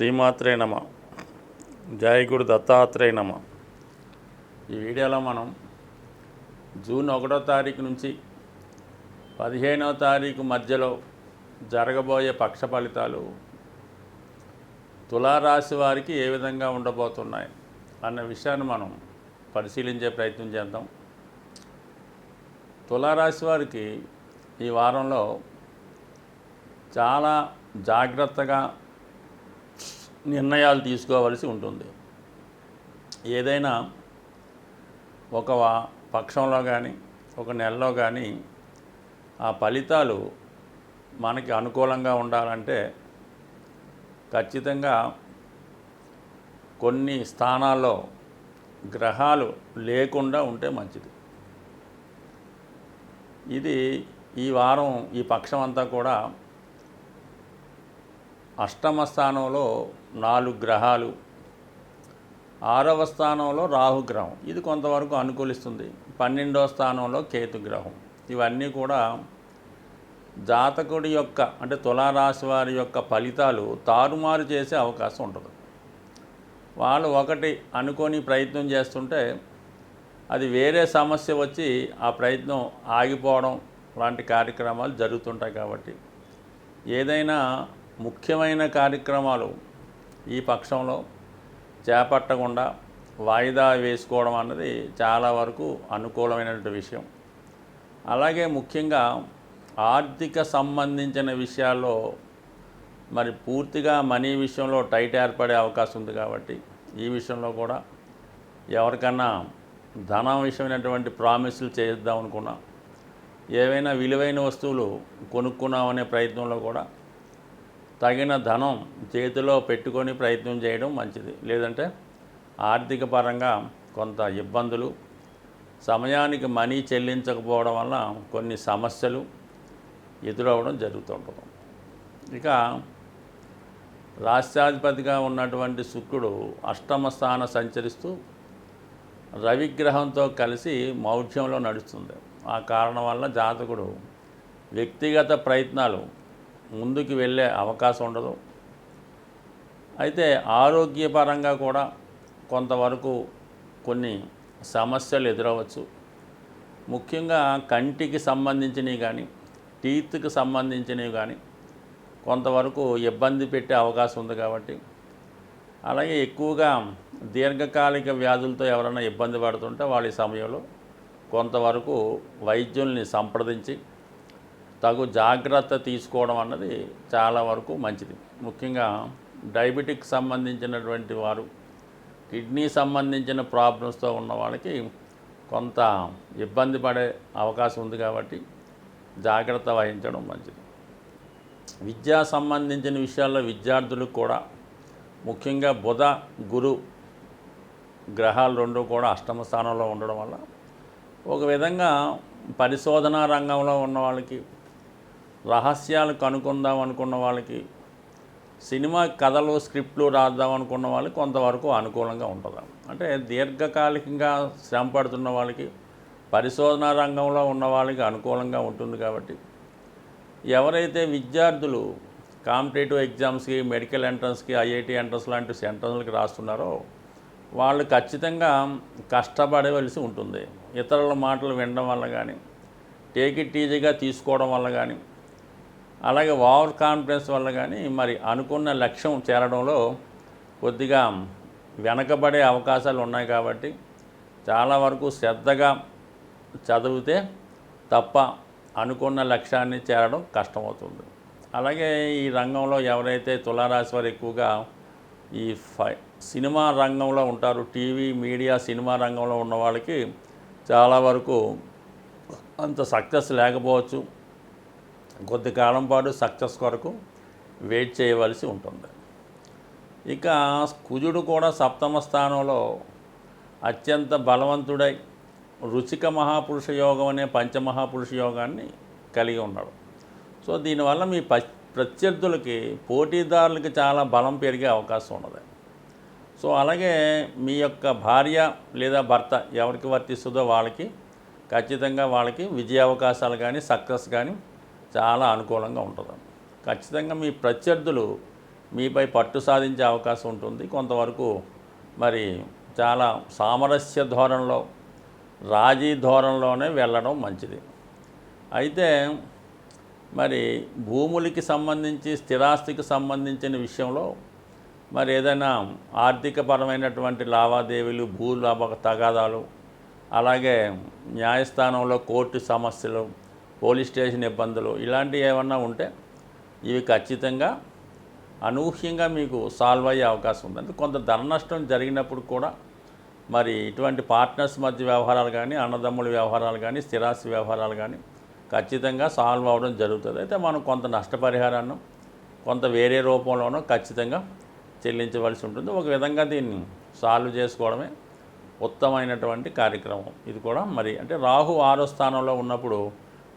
శ్రీమాత్రే నమ. జయ గురు దత్తాత్రేయ నమ. ఈ వీడియోలో మనం జూన్ 1వ తారీఖు నుంచి 15వ తారీఖు మధ్యలో జరగబోయే పక్ష ఫలితాలు తులారాశి వారికి ఏ విధంగా ఉండబోతున్నాయి అన్న విషయాన్ని మనం పరిశీలించే ప్రయత్నం చేద్దాం. తులారాశి వారికి ఈ వారంలో చాలా జాగ్రత్తగా నిర్ణయాలు తీసుకోవాల్సి ఉంటుంది. ఏదైనా ఒక పక్షంలో కానీ ఒక నెలలో కానీ ఆ ఫలితాలు మనకి అనుకూలంగా ఉండాలంటే ఖచ్చితంగా కొన్ని స్థానాల్లో గ్రహాలు లేకుండా ఉంటే మంచిది. ఇది ఈ వారం ఈ పక్షం అంతా కూడా అష్టమ స్థానంలో 4 గ్రహాలు, 6వ స్థానంలో రాహుగ్రహం, ఇది కొంతవరకు అనుకూలిస్తుంది. 12వ స్థానంలో కేతుగ్రహం. ఇవన్నీ కూడా జాతకుడి యొక్క అంటే తులారాశి వారి యొక్క ఫలితాలు తారుమారు చేసే అవకాశం ఉంటుంది. వాళ్ళు ఒకటి అనుకొని ప్రయత్నం చేస్తుంటే అది వేరే సమస్య వచ్చి ఆ ప్రయత్నం ఆగిపోవడం లాంటి కార్యక్రమాలు జరుగుతుంటాయి. కాబట్టి ఏదైనా ముఖ్యమైన కార్యక్రమాలు ఈ పక్షంలో చేపట్టకుండా వాయిదా వేసుకోవడం అన్నది చాలా వరకు అనుకూలమైనటువంటి విషయం. అలాగే ముఖ్యంగా ఆర్థిక సంబంధించిన విషయాల్లో మరి పూర్తిగా మనీ విషయంలో టైట్ ఏర్పడే అవకాశం ఉంది. కాబట్టి ఈ విషయంలో కూడా ఎవరికన్నా ధనం విషయమైనటువంటి ప్రామిసులు చేద్దాం అనుకున్నా, ఏవైనా విలువైన వస్తువులు కొనుక్కున్నామనే ప్రయత్నంలో కూడా తగిన ధనం చేతిలో పెట్టుకొని ప్రయత్నం చేయడం మంచిది. లేదంటే ఆర్థిక పరంగా కొంత ఇబ్బందులు, సమయానికి మనీ చెల్లించకపోవడం వల్ల కొన్ని సమస్యలు ఎదురవడం జరుగుతుంటుంది. ఇక రాష్ట్రాధిపతిగా ఉన్నటువంటి శుక్రుడు అష్టమ స్థానం సంచరిస్తూ రవిగ్రహంతో కలిసి మౌఢ్యంలో నడుస్తుంది. ఆ కారణం వల్ల జాతకుడు వ్యక్తిగత ప్రయత్నాలు ముందుకు వెళ్ళే అవకాశం ఉండదు. అయితే ఆరోగ్యపరంగా కూడా కొంతవరకు కొన్ని సమస్యలు ఎదురవచ్చు. ముఖ్యంగా కంటికి సంబంధించినవి కానీ టీత్కి సంబంధించినవి కానీ కొంతవరకు ఇబ్బంది పెట్టే అవకాశం ఉంది. కాబట్టి అలాగే ఎక్కువగా దీర్ఘకాలిక వ్యాధులతో ఎవరైనా ఇబ్బంది పడుతుంటే వాళ్ళ సమయంలో కొంతవరకు వైద్యుల్ని సంప్రదించి తగు జాగ్రత్త తీసుకోవడం అన్నది చాలా వరకు మంచిది. ముఖ్యంగా డయాబెటిక్ సంబంధించినటువంటి వారు, కిడ్నీ సంబంధించిన ప్రాబ్లమ్స్తో ఉన్న వాళ్ళకి కొంత ఇబ్బంది పడే అవకాశం ఉంది. కాబట్టి జాగ్రత్త వహించడం మంచిది. విద్యా సంబంధించిన విషయాల్లో విద్యార్థులకు కూడా ముఖ్యంగా బుధ గురు గ్రహాలు 2 కూడా అష్టమ స్థానంలో ఉండడం వల్ల ఒక విధంగా పరిశోధనా రంగంలో ఉన్న వాళ్ళకి, రహస్యాలు కనుక్కుందాం అనుకున్న వాళ్ళకి, సినిమా కథలు స్క్రిప్ట్లు రాద్దాం అనుకున్న వాళ్ళకి కొంతవరకు అనుకూలంగా ఉంటుంది. అంటే దీర్ఘకాలికంగా శ్రమ పడుతున్న వాళ్ళకి, పరిశోధనా రంగంలో ఉన్న వాళ్ళకి అనుకూలంగా ఉంటుంది. కాబట్టి ఎవరైతే విద్యార్థులు కాంపిటేటివ్ ఎగ్జామ్స్కి, మెడికల్ ఎంట్రన్స్కి, ఐఐటి ఎంట్రన్స్ లాంటి సెంటర్లకి రాస్తున్నారో వాళ్ళు ఖచ్చితంగా కష్టపడవలసి ఉంటుంది. ఇతరుల మాటలు వినడం వల్ల కానీ, టేక్ ఇట్ ఈజీగా తీసుకోవడం వల్ల కానీ, అలాగే ఓవర్ కాన్ఫిడెన్స్ వల్ల కానీ మరి అనుకున్న లక్ష్యం చేరడంలో కొద్దిగా వెనకబడే అవకాశాలు ఉన్నాయి. కాబట్టి చాలా వరకు శ్రద్ధగా చదివితే తప్ప అనుకున్న లక్ష్యాన్ని చేరడం కష్టమవుతుంది. అలాగే ఈ రంగంలో ఎవరైతే తులారాశి వారు ఎక్కువగా ఈ సినిమా రంగంలో ఉంటారు, టీవీ మీడియా సినిమా రంగంలో ఉన్న వాళ్ళకి చాలా వరకు అంత సక్సెస్ లేకపోవచ్చు. కొద్ది కాలం పాటు సక్సెస్ కొరకు వెయిట్ చేయవలసి ఉంటుంది. ఇక కుజుడు కూడా సప్తమ స్థానంలో అత్యంత బలవంతుడై రుచిక మహాపురుష యోగం అనే పంచమహాపురుష యోగాన్ని కలిగి ఉన్నాడు. సో దీనివల్ల మీ ప్రత్యర్థులకి, పోటీదారులకి చాలా బలం పెరిగే అవకాశం ఉన్నది. సో అలాగే మీ యొక్క భార్య లేదా భర్త ఎవరికి వర్తిస్తుందో వాళ్ళకి ఖచ్చితంగా వాళ్ళకి విజయ అవకాశాలు కానీ సక్సెస్ కానీ చాలా అనుకూలంగా ఉంటుంది. ఖచ్చితంగా మీ ప్రత్యర్థులు మీపై పట్టు సాధించే అవకాశం ఉంటుంది. కొంతవరకు మరి చాలా సామరస్య ధోరణిలో, రాజీ ధోరణిలోనే వెళ్ళడం మంచిది. అయితే మరి భూములకి సంబంధించి, స్థిరాస్తికి సంబంధించిన విషయంలో మరి ఏదైనా ఆర్థికపరమైనటువంటి లావాదేవీలు, భూ తగాదాలు, అలాగే న్యాయస్థానంలో కోర్టు సమస్యలు, పోలీస్ స్టేషన్ ఇబ్బందులు ఇలాంటివి ఏమన్నా ఉంటే ఇవి ఖచ్చితంగా అనూహ్యంగా మీకు సాల్వ్ అయ్యే అవకాశం ఉంది. అంటే కొంత ధన నష్టం జరిగినప్పుడు కూడా మరి ఇటువంటి పార్ట్నర్స్ మధ్య వ్యవహారాలు కానీ, అన్నదమ్ముల వ్యవహారాలు కానీ, స్థిరాస్తి వ్యవహారాలు కానీ ఖచ్చితంగా సాల్వ్ అవ్వడం జరుగుతుంది. అయితే మనం కొంత నష్టపరిహారాన్ని కొంత వేరే రూపంలోనూ ఖచ్చితంగా చెల్లించవలసి ఉంటుంది. ఒక విధంగా దీన్ని సాల్వ్ చేసుకోవడమే ఉత్తమమైనటువంటి కార్యక్రమం. ఇది కూడా మరి అంటే రాహు 6వ స్థానంలో ఉన్నప్పుడు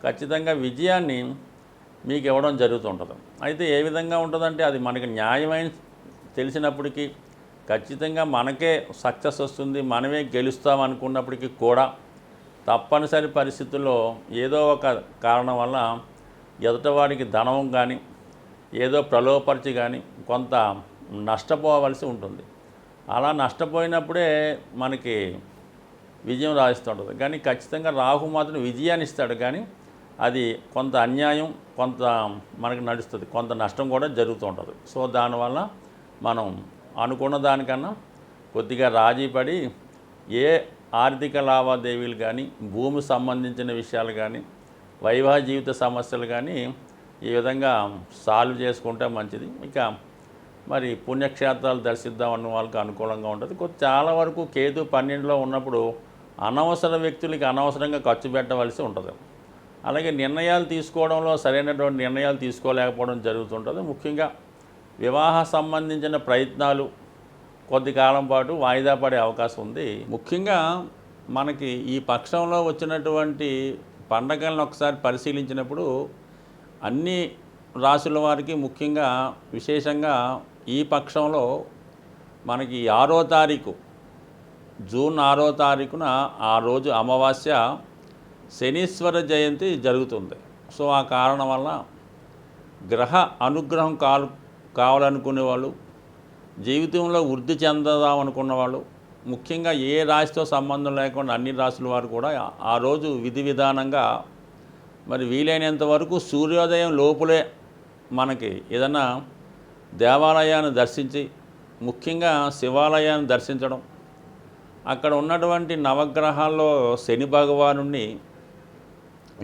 ఖచ్చితంగా విజయాన్ని మీకు ఇవ్వడం జరుగుతుంటుంది. అయితే ఏ విధంగా ఉంటుందంటే అది మనకి న్యాయమైన తెలిసినప్పటికీ ఖచ్చితంగా మనకే సక్సెస్ వస్తుంది, మనమే గెలుస్తాం అనుకున్నప్పటికీ కూడా తప్పనిసరి పరిస్థితుల్లో ఏదో ఒక కారణం వల్ల ఎదుటివాడికి ధనం కానీ ఏదో ప్రలోభపరిచి కానీ కొంత నష్టపోవలసి ఉంటుంది. అలా నష్టపోయినప్పుడే మనకి విజయం రాయిస్తుంటుంది. కానీ ఖచ్చితంగా రాహు మాత్రం విజయాన్ని ఇస్తాడు, కానీ అది కొంత అన్యాయం, కొంత మనకు నడుస్తుంది, కొంత నష్టం కూడా జరుగుతూ ఉంటుంది. సో దానివల్ల మనం అనుకున్న దానికన్నా కొద్దిగా రాజీ పడి ఏ ఆర్థిక లావాదేవీలు కానీ, భూమి సంబంధించిన విషయాలు కానీ, వైవాహిక జీవిత సమస్యలు కానీ ఈ విధంగా సాల్వ్ చేసుకుంటే మంచిది. ఇక మరి పుణ్యక్షేత్రాలు దర్శిద్దామన్న వాళ్ళకి అనుకూలంగా ఉంటుంది. చాలా వరకు కేతు 12లో ఉన్నప్పుడు అనవసర వ్యక్తులకి అనవసరంగా ఖర్చు పెట్టవలసి ఉంటుంది. అలాగే నిర్ణయాలు తీసుకోవడంలో సరైనటువంటి నిర్ణయాలు తీసుకోలేకపోవడం జరుగుతుంటుంది. ముఖ్యంగా వివాహ సంబంధించిన ప్రయత్నాలు కొద్ది కాలం పాటు వాయిదా పడే అవకాశం ఉంది. ముఖ్యంగా మనకి ఈ పక్షంలో వచ్చినటువంటి పండగలను ఒకసారి పరిశీలించినప్పుడు అన్ని రాశుల వారికి ముఖ్యంగా విశేషంగా ఈ పక్షంలో మనకి 6వ తారీఖు జూన్ 6వ తారీఖున ఆ రోజు అమావాస్య శనీశ్వర జయంతి జరుగుతుంది. సో ఆ కారణం వల్ల గ్రహ అనుగ్రహం కావాలనుకునే వాళ్ళు, జీవితంలో వృద్ధి చెందదాం అనుకున్న వాళ్ళు, ముఖ్యంగా ఏ రాశితో సంబంధం లేకుండా అన్ని రాశుల వారు కూడా ఆ రోజు విధి విధానంగా మరి వీలైనంత వరకు సూర్యోదయం లోపులే మనకి ఏదైనా దేవాలయాన్ని దర్శించి, ముఖ్యంగా శివాలయాన్ని దర్శించడం, అక్కడ ఉన్నటువంటి నవగ్రహాల్లో శని భగవానుణ్ణి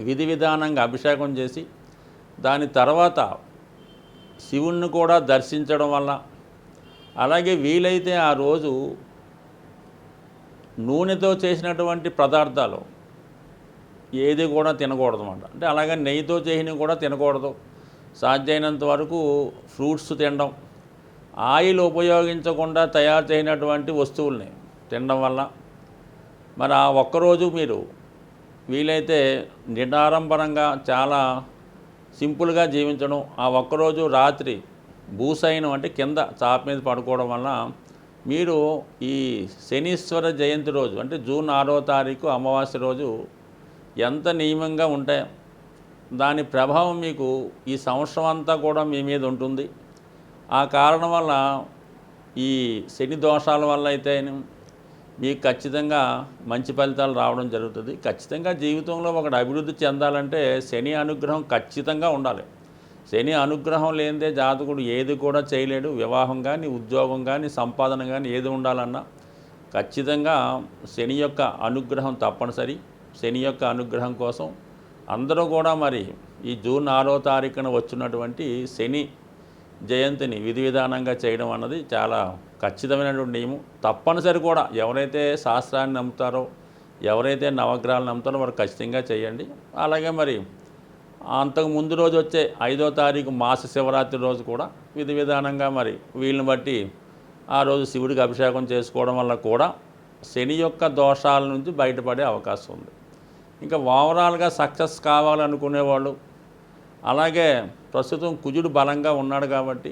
విధి విధానంగా అభిషేకం చేసి దాని తర్వాత శివుణ్ణి కూడా దర్శించడం వల్ల, అలాగే వీలైతే ఆ రోజు నూనెతో చేసినటువంటి పదార్థాలు ఏది కూడా తినకూడదు అన్నమాట. అంటే అలాగే నెయ్యితో చేసినవి కూడా తినకూడదు. సాధ్యమైనంత వరకు ఫ్రూట్స్ తినడం, ఆయిల్ ఉపయోగించకుండా తయారు చేయనటువంటి వస్తువుల్ని తినడం వల్ల మరి ఆ ఒక్కరోజు మీరు వీలైతే నిడారంభరంగా చాలా సింపుల్గా జీవించడం, ఆ ఒక్కరోజు రాత్రి భూసైనం అంటే కింద చాప మీద పడుకోవడం వల్ల మీరు ఈ శనీశ్వర జయంతి రోజు అంటే జూన్ 6వ తారీఖు అమావాస్య రోజు ఎంత నియమంగా ఉంటే దాని ప్రభావం మీకు ఈ సంవత్సరం అంతా కూడా మీ మీద ఉంటుంది. ఆ కారణం వల్ల ఈ శని దోషాల వల్ల అయితే మీకు ఖచ్చితంగా మంచి ఫలితాలు రావడం జరుగుతుంది. ఖచ్చితంగా జీవితంలో ఒకటి అభివృద్ధి చెందాలంటే శని అనుగ్రహం ఖచ్చితంగా ఉండాలి. శని అనుగ్రహం లేనిదే జాతకుడు ఏది కూడా చేయలేడు. వివాహం కానీ, ఉద్యోగం కానీ, సంపాదన కానీ ఏది ఉండాలన్నా ఖచ్చితంగా శని యొక్క అనుగ్రహం తప్పనిసరి. శని యొక్క అనుగ్రహం కోసం అందరూ కూడా మరి ఈ జూన్ 6వ తారీఖున వచ్చినటువంటి శని జయంతిని విధి విధానంగా చేయడం అన్నది చాలా ఖచ్చితమైనటువంటి నియమం. తప్పనిసరి కూడా ఎవరైతే శాస్త్రాన్ని నమ్ముతారో, ఎవరైతే నవగ్రహాలు నమ్ముతారో వారు ఖచ్చితంగా చేయండి. అలాగే మరి అంతకు ముందు రోజు వచ్చే 5వ తారీఖు మాస శివరాత్రి రోజు కూడా విధి విధానంగా మరి వీళ్ళని బట్టి ఆ రోజు శివుడికి అభిషేకం చేసుకోవడం వల్ల కూడా శని యొక్క దోషాల నుంచి బయటపడే అవకాశం ఉంది. ఇంకా ఓవరాల్గా సక్సెస్ కావాలనుకునేవాళ్ళు, అలాగే ప్రస్తుతం కుజుడు బలంగా ఉన్నాడు కాబట్టి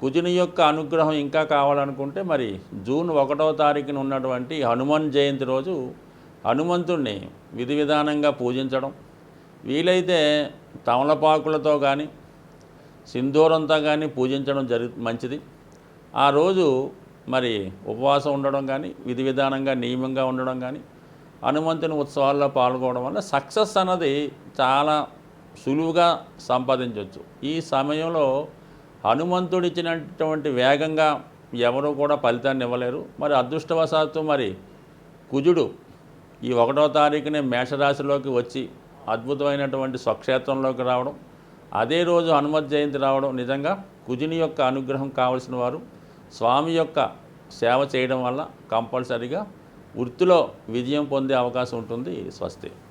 కుజుని యొక్క అనుగ్రహం ఇంకా కావాలనుకుంటే మరి జూన్ 1వ తారీఖున ఉన్నటువంటి హనుమాన్ జయంతి రోజు హనుమంతుణ్ణి విధి విధానంగా పూజించడం, వీలైతే తమలపాకులతో కానీ సింధూరంతో కానీ పూజించడం మంచిది. ఆ రోజు మరి ఉపవాసం ఉండడం కానీ, విధి విధానంగా నియమంగా ఉండడం కానీ, హనుమంతుని ఉత్సవాల్లో పాల్గొనడం వల్ల సక్సెస్ అన్నది చాలా సులువుగా సంపాదించవచ్చు. ఈ సమయంలో హనుమంతుడు ఇచ్చినటువంటి వేగంగా ఎవరు కూడా ఫలితాన్ని ఇవ్వలేరు. మరి అదృష్టవశాత్తు మరి కుజుడు ఈ 1వ తారీఖునే మేషరాశిలోకి వచ్చి అద్భుతమైనటువంటి స్వక్షేత్రంలోకి రావడం, అదే రోజు హనుమత్ జయంతి రావడం, నిజంగా కుజుని యొక్క అనుగ్రహం కావలసిన వారు స్వామి యొక్క సేవ చేయడం వల్ల కంపల్సరీగా వృత్తిలో విజయం పొందే అవకాశం ఉంటుంది. స్వస్తి.